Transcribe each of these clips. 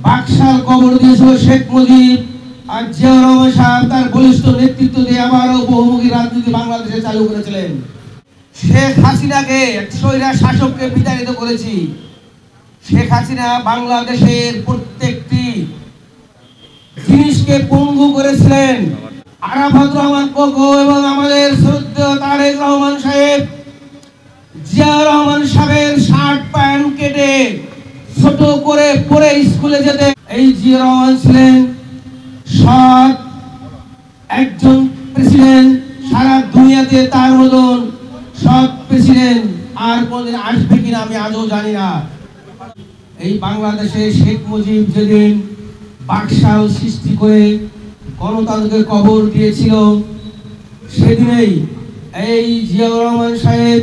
বাকশাল কবর দিয়েছিল শেখ মুজিব, আর জিয়াউর রহমান সাহেব তার বলিষ্ঠ নেতৃত্ব দিয়ে আবারও বহুমুখী রাজনীতি বাংলাদেশে চালু করেছিলেন। শেখ হাসিনাকে স্বৈরা শাসককে বিতাড়িত করেছি। শেখ হাসিনা বাংলাদেশের প্রত্যেকটি জিনিসকে পঙ্গু করেছিলেন। আরাফাত রহমান কোকো এবং আমাদের শ্রদ্ধেয় তারেক রহমান সাহেব জিয়াউর রহমান সাহেবের শার্ট প্যান্ট কেটে ছোট করে পরে স্কুলে যেতে। এই জিয়াউর রহমান ছিলেন সৎ একজন প্রেসিডেন্ট, সারা দুনিয়াতে তার মতন সৎ প্রেসিডেন্ট আর কোনদিন আসবে কিনা আমি আজও জানি না। এই বাংলাদেশে শেখ মুজিব যেদিন বাকশাল সৃষ্টি করে গণতন্ত্রকে কবর দিয়েছিল, সেদিনেই এই জিয়াউর রহমান সাহেব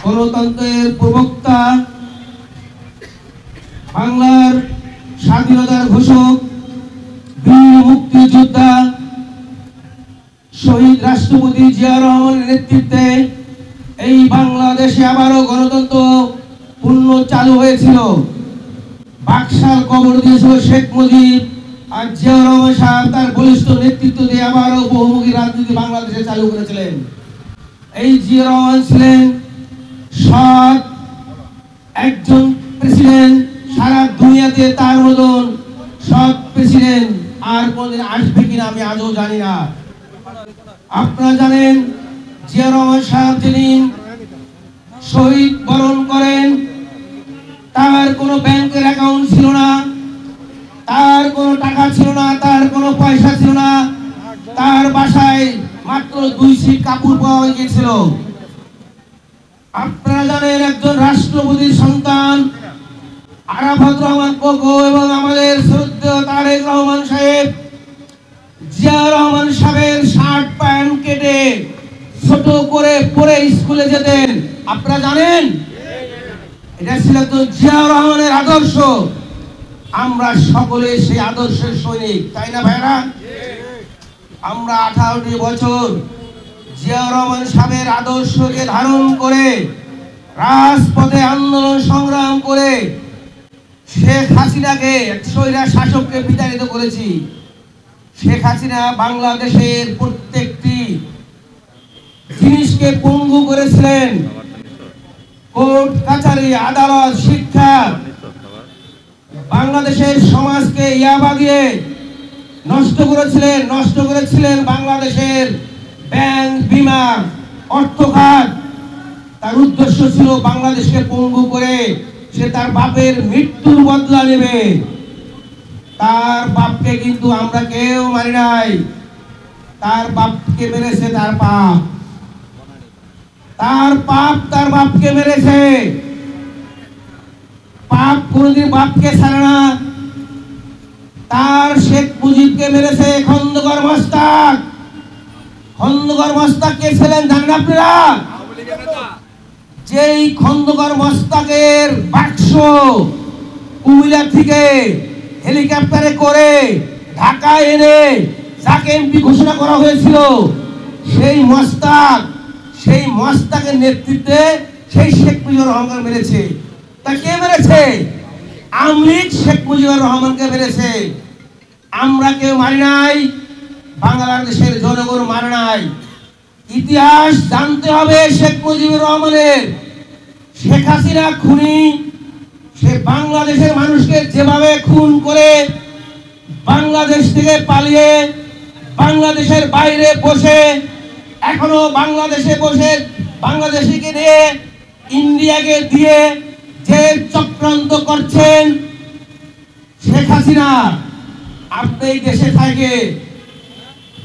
গণতন্ত্রের প্রবক্তা, বাংলার স্বাধীনতার ঘোষক, বীর মুক্তিযোদ্ধা শহীদ রাষ্ট্রপতি জিয়াউর রহমানের নেতৃত্বে এই বাংলাদেশে আবারও গণতন্ত্র পূর্ণ চালু হয়েছিল। বাকশাল কবর দিয়েছিল শেখ মুজিব, আর জিয়াউর রহমান সাহেব তার বলিষ্ঠ নেতৃত্ব দিয়ে আবারও বহুমুখী রাজনীতি বাংলাদেশে চালু করেছিলেন। এই জিয়াউর রহমান ছিলেন সৎ একজন প্রেসিডেন্ট, সারা দুনিয়াতে তার মতন সৎ প্রেসিডেন্ট আর কোনদিন আসবে কিনা আমি আজও জানি না। আপনারা জানেন জিয়াউর রহমান সাহেব যেদিন শহীদ বরণ করেন, তার কোনো ব্যাংকের অ্যাকাউন্ট ছিল না, তার কোনো টাকা ছিল না, তার কোনো পয়সা ছিল না, তার বাসায় মাত্র 2 সিট কাপড় পাওয়া গিয়েছিল। আপনারা জানেন একজন রাষ্ট্রপতির সন্তান আরাফাত রহমান কোকো এবং আমাদের শ্রদ্ধেয় তারেক রহমান সাহেব জিয়াউর রহমান সাহেবের শার্ট প্যান্ট কেটে ছোট করে পরে স্কুলে যেতেন। আপনারা জানেন এটা ছিল তো জিয়াউর রহমানের আদর্শ। আমরা সকলে সেই আদর্শের সৈনিক, তাই না ভাইরা? আমরা 18টি বছর জিয়াউর রহমান সাহেবের আদর্শকে ধারণ করে রাজপথে আন্দোলন সংগ্রাম করে শেখ হাসিনাকে স্বৈরা শাসককে বিতাড়িত করেছি। শেখ হাসিনা বাংলাদেশের প্রত্যেকটি জিনিসকে পঙ্গু করেছিলেন। কোর্ট কাছারি, আদালত, শিক্ষা, বাংলাদেশের সমাজকে ইয়াবা দিয়ে নষ্ট করেছিলেন বাংলাদেশের ব্যাংক, বিমা, অর্থ খাত। তার উদ্দেশ্য ছিল বাংলাদেশকে পঙ্গু করে সে তার বাপের মৃত্যুর বদলা নেবে। তার বাপকে কিন্তু আমরা কেউ মারি নাই। তার বাপকে মেরেছে তার পাপ, তার বাপকে মেরেছে। পাপ কোনদিন বাপকে ছাড়ে না। তার শেখ মুজিবকে মেরেছে খন্দকার মোস্তাক। খন্দকার মোস্তাক কে ছিলেন জানেন আপনারা? যেই খন্দকার মোস্তাকের বাক্স কুমিল্লা থেকে হেলিকপ্টারে করে ঢাকায় এনে যাকে এমপি ঘোষণা করা হয়েছিল, সেই মোস্তাকের নেতৃত্বে সেই শেখ মুজিবুর রহমান মেরেছে। তা কে মেরেছে? আওয়ামী লীগ শেখ মুজিবুর রহমানকে মেরেছে। আমরা কেউ মারি নাই, বাংলাদেশের জনগণ মারে নাই। ইতিহাস জানতে হবে শেখ মুজিবুর রহমানের। শেখ হাসিনা খুনি, সে বাংলাদেশের মানুষকে যেভাবে খুন করে বাংলাদেশ থেকে পালিয়ে বাংলাদেশের বাইরে বসে, এখনো বাংলাদেশে বসে বাংলাদেশিকে নিয়ে ইন্ডিয়াকে দিয়ে যে চক্রান্ত করছেন শেখ হাসিনা, আপনি এই দেশে থাকে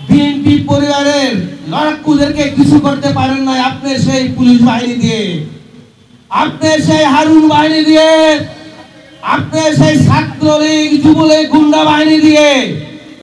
বিএনপি পরিবারের লড়াকুদেরকে কিছু করতে পারেন না। আপনি সেই পুলিশ বাহিনী দিয়ে, আপনি সেই হারুন বাহিনী দিয়ে, আপনি সেই ছাত্রলীগ, যুবলীগ, গুন্ডা বাহিনী দিয়ে